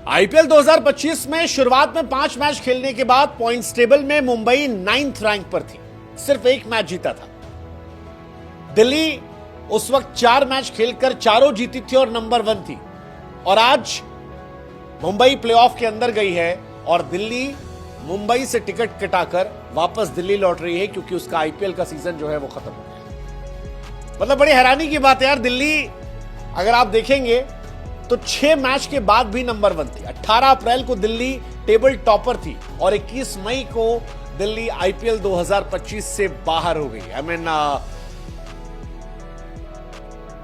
IPL 2025 में शुरुआत में 5 मैच खेलने के बाद पॉइंट्स टेबल में मुंबई 9th रैंक पर थी। सिर्फ 1 मैच जीता था। दिल्ली उस वक्त 4 मैच खेलकर चारों जीती थी और नंबर 1 थी। और आज मुंबई प्लेऑफ के अंदर गई है और दिल्ली मुंबई से टिकट कटाकर वापस दिल्ली लौट रही है क्योंकि उसका आईपीएल का सीजन जो है वो खत्म हो गया। मतलब बड़ी हैरानी की बात है यार। दिल्ली अगर आप देखेंगे तो 6 मैच के बाद भी नंबर 1 थी। 18 अप्रैल को दिल्ली टेबल टॉपर थी और 21 मई को दिल्ली आईपीएल 2025 से बाहर हो गई।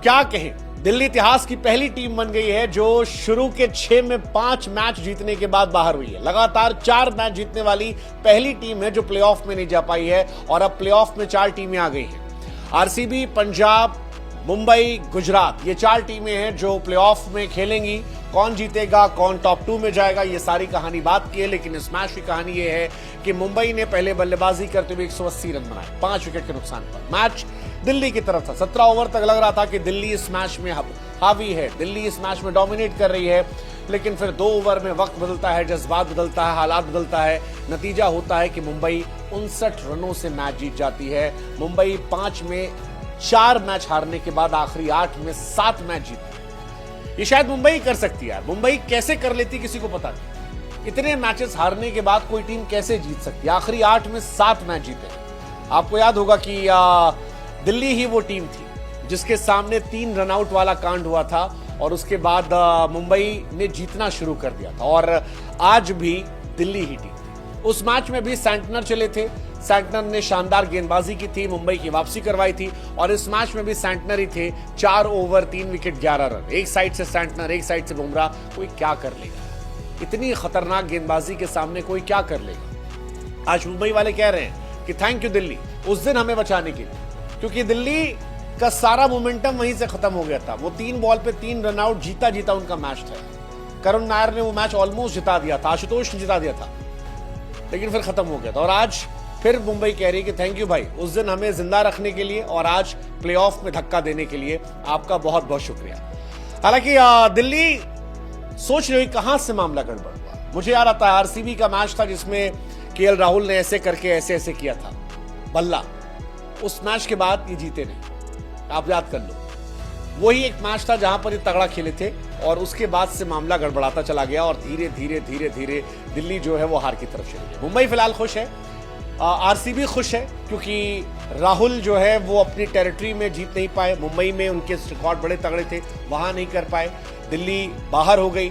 क्या कहें, दिल्ली इतिहास की पहली टीम बन गई है जो शुरू के 6 में 5 मैच जीतने के बाद बाहर हुई है। लगातार 4 मैच जीतने वाली पहली टीम है जो प्लेऑफ में नहीं जा पाई है और अब प्लेऑफ में 4 टीमें आ गई हैं। आरसीबी, पंजाब, मुंबई, गुजरात, ये 4 टीमें हैं जो प्लेऑफ में खेलेंगी। कौन जीतेगा, कौन टॉप 2 में जाएगा, ये सारी कहानी बात की है। लेकिन इस मैच की कहानी ये है कि मुंबई ने पहले बल्लेबाजी करते हुए 180 रन बनाए 5 विकेट के नुकसान पर। मैच दिल्ली की तरफ था। 17 ओवर तक लग रहा था कि दिल्ली इस मैच में हावी है, दिल्ली इस मैच में डोमिनेट कर रही है। लेकिन फिर 2 ओवर में वक्त बदलता है, जज्बात बदलता है, हालात बदलता है। नतीजा होता है कि मुंबई 59 रनों से मैच जीत जाती है। मुंबई 5 में 4 मैच हारने के बाद आखिरी 8 में 7 मैच जीती। ये शायद मुंबई कर सकती है यार। मुंबई कैसे कर लेती किसी को पता नहीं। इतने मैचेस हारने के बाद कोई टीम कैसे जीत सकती है। आखिरी 8 में 7 मैच जीते। आपको याद होगा कि दिल्ली ही वो टीम थी जिसके सामने 3 रनआउट वाला कांड हुआ था और उसके बाद मुंबई ने जीतना शुरू कर दिया था। और आज भी दिल्ली ही टीम थी। उस मैच में भी सैंटनर चले थे। सैंटनर ने शानदार गेंदबाजी की थी, मुंबई की वापसी करवाई थी। और इस मैच में भी सैंटनर ही थे। 4 ओवर 3 विकेट 11 रन। एक साइड से सैंटनर, एक साइड से बुमराह। कोई क्या कर लेगा इतनी खतरनाक गेंदबाजी के सामने? कोई क्या कर लेगा? आज मुंबई वाले कह रहे हैं कि थैंक यू दिल्ली उस दिन हमें बचाने के लिए, क्योंकि दिल्ली का सारा मोमेंटम वहीं से खत्म हो गया था। वो 3 बॉल पे 3 रन आउट, जीता उनका मैच था। करुण नायर ने वो मैच ऑलमोस्ट जिता दिया था, आशुतोष ने जिता दिया था, लेकिन फिर खत्म हो गया था। और आज फिर मुंबई कह रही है कि थैंक यू भाई उस दिन हमें जिंदा रखने के लिए और आज प्लेऑफ में धक्का देने के लिए आपका बहुत बहुत शुक्रिया। हालांकि दिल्ली सोच रही कहां से मामला गड़बड़ हुआ। मुझे याद आता है आरसीबी का मैच था जिसमें केएल राहुल ने ऐसे करके ऐसे किया था बल्ला। उस मैच के बाद ये जीते नहीं, आप याद कर लो। वही एक मैच था जहां पर ये तगड़ा खेले थे और उसके बाद से मामला गड़बड़ाता चला गया और धीरे धीरे दिल्ली जो है वो हार की तरफ चली गई। मुंबई फिलहाल खुश है, आरसीबी खुश है क्योंकि राहुल जो है वो अपनी टेरिटरी में जीत नहीं पाए। मुंबई में उनके रिकॉर्ड बड़े तगड़े थे, वहां नहीं कर पाए। दिल्ली बाहर हो गई।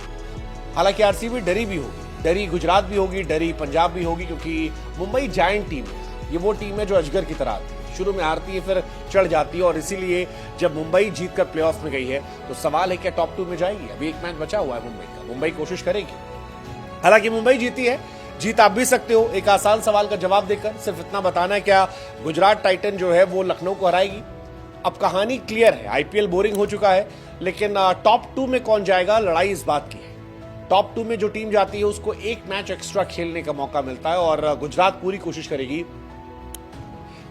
हालांकि आरसीबी डरी भी होगी, डरी गुजरात भी होगी, डरी पंजाब भी होगी, क्योंकि मुंबई जायंट टीम है। ये वो टीम है जो अजगर की तरह आती है, शुरू में हारती है फिर चढ़ जाती है। और इसीलिए जब मुंबई जीत कर प्लेऑफ में गई है तो सवाल है क्या टॉप 2 में जाएगी? अभी 1 मैच बचा हुआ है मुंबई का, मुंबई कोशिश करेगी। हालांकि मुंबई जीती है, जीत आप भी सकते हो। एक आसान सवाल का जवाब देकर सिर्फ इतना बताना है, क्या गुजरात टाइटन जो है वो लखनऊ को हराएगी? अब कहानी क्लियर है। आईपीएल बोरिंग हो चुका है, लेकिन टॉप 2 में कौन जाएगा, लड़ाई इस बात की है। टॉप 2 में जो टीम जाती है उसको 1 मैच एक्स्ट्रा खेलने का मौका मिलता है और गुजरात पूरी कोशिश करेगी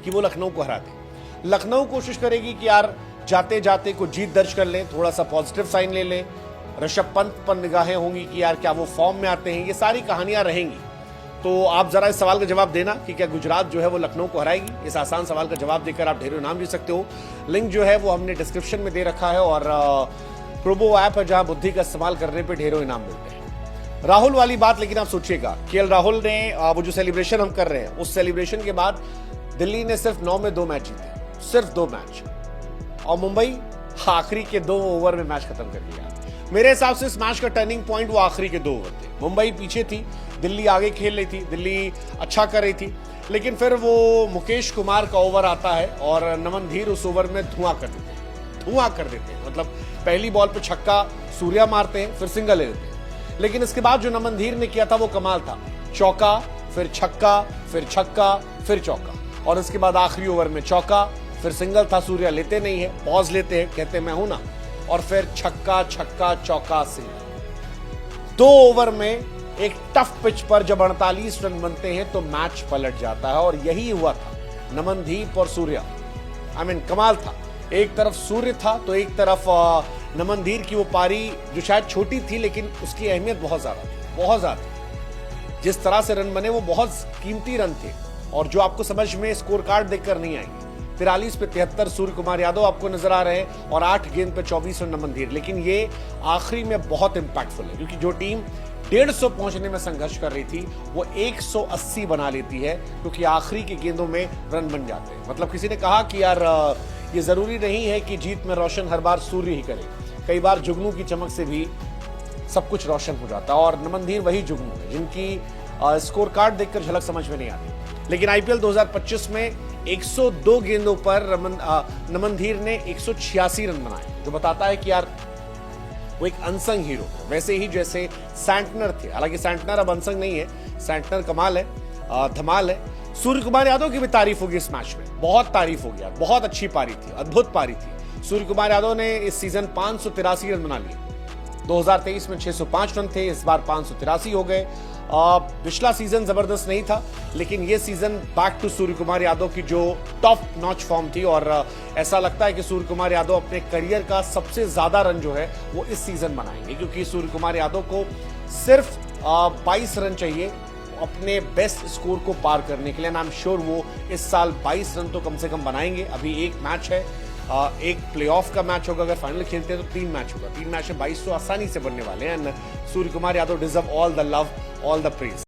कि वो लखनऊ को हरा दे। लखनऊ कोशिश करेगी कि यार जाते जाते कुछ जीत दर्ज कर ले, थोड़ा सा पॉजिटिव साइन ले ले। ऋषभ पंत पर निगाहें होंगी कि यार क्या वो फॉर्म में आते हैं। ये सारी कहानियां रहेंगी। तो आप जरा इस सवाल का जवाब देना कि क्या गुजरात जो है वो लखनऊ को हराएगी। इस आसान सवाल का जवाब देकर आप ढेरों इनाम जीत सकते हो। लिंक जो है वो हमने डिस्क्रिप्शन में दे रखा है और प्रोबो ऐप है जहां बुद्धि का इस्तेमाल करने पे ढेरों इनाम मिलते हैं। राहुल वाली बात लेकिन आप सोचिएगा, केएल राहुल ने वो जो सेलिब्रेशन हम कर रहे हैं उस सेलिब्रेशन के बाद दिल्ली ने सिर्फ 9 में 2 मैच जीते, सिर्फ 2 मैच। और मुंबई आखिरी के 2 ओवर में मैच खत्म कर दिया। मेरे हिसाब से इस मैच का टर्निंग पॉइंट वो आखिरी के 2 ओवर थे। मुंबई पीछे थी, दिल्ली आगे खेल रही थी, दिल्ली अच्छा कर रही थी, लेकिन फिर वो मुकेश कुमार का ओवर आता है और नमन धीर उस ओवर में धुआं कर देते हैं। मतलब पहली बॉल पे छक्का सूर्या मारते हैं, फिर सिंगल ले लेते हैं। लेकिन इसके बाद जो नमन धीर ने किया था वो कमाल था। चौका, फिर छक्का, फिर छक्का, फिर चौका, और इसके बाद आखिरी ओवर में चौका, फिर सिंगल था। सूर्या लेते नहीं है, पॉज लेते हैं, कहते मैं हूं ना, और फिर छक्का छक्का चौका सिंगल। 2 ओवर में एक टफ पिच पर जब 48 रन बनते हैं तो मैच पलट जाता है और यही हुआ था नमनदीप और सूर्या। कमाल था। एक तरफ सूर्य था तो एक तरफ नमन धीर की वो पारी जो शायद छोटी थी लेकिन उसकी अहमियत बहुत ज्यादा थी, बहुत ज्यादा। जिस तरह से रन बने वो बहुत कीमती रन थे और जो आपको समझ में स्कोर कार्ड देखकर नहीं आएंगे। 43 पे 73 सूर्य कुमार यादव आपको नजर आ रहे हैं और 8 गेंद पे 24 रन नमन धीर। लेकिन ये आखिरी में बहुत इंपैक्टफुल है क्योंकि जो टीम 150 पहुंचने में संघर्ष कर रही थी वो 180 बना लेती है क्योंकि आखिरी की गेंदों में रन बन जाते हैं। मतलब किसी ने कहा कि यार ये जरूरी नहीं है कि जीत में रोशन हर बार सूर्य ही करे, कई बार जुगनू की चमक से भी सब कुछ रोशन हो जाता है और नमन धीर वही जुगनू है जिनकी स्कोर कार्ड देखकर झलक समझ में नहीं आती। लेकिन आईपीएल 2025 में 102 गेंदों पर नमन धीर ने 186 रन बनाए, जो बताता है कि यार वो एक अनसंग हीरो है, वैसे ही जैसे सैंटनर थे। हालांकि सैंटनर अब अनसंग नहीं है, सैंटनर कमाल है, धमाल है। सूर्य कुमार यादव की भी तारीफ होगी इस मैच में, बहुत तारीफ होगी यार, बहुत अच्छी पारी थी, अद्भुत पारी थी। सूर्य कुमार यादव ने इस सीजन 583 रन बना लिए। 2023 में 605 रन थे, इस बार 583 हो गए। पिछला सीजन जबरदस्त नहीं था लेकिन ये season back to Surya Kumar Yadav की जो टॉप नॉच फॉर्म थी और ऐसा लगता है कि सूर्य कुमार यादव अपने करियर का सबसे ज्यादा रन जो है वो इस सीजन बनाएंगे क्योंकि सूर्य कुमार यादव को सिर्फ 22 रन चाहिए अपने बेस्ट स्कोर को पार करने के लिए। आई एम श्योर वो इस साल 22 रन तो कम से कम बनाएंगे। अभी एक मैच है, एक प्लेऑफ का मैच होगा, अगर फाइनल खेलते हैं तो 3 मैच होगा, 3 मैच में 22 तो आसानी से बनने वाले हैं। Suryakumar Yadav deserve all the love, all the praise.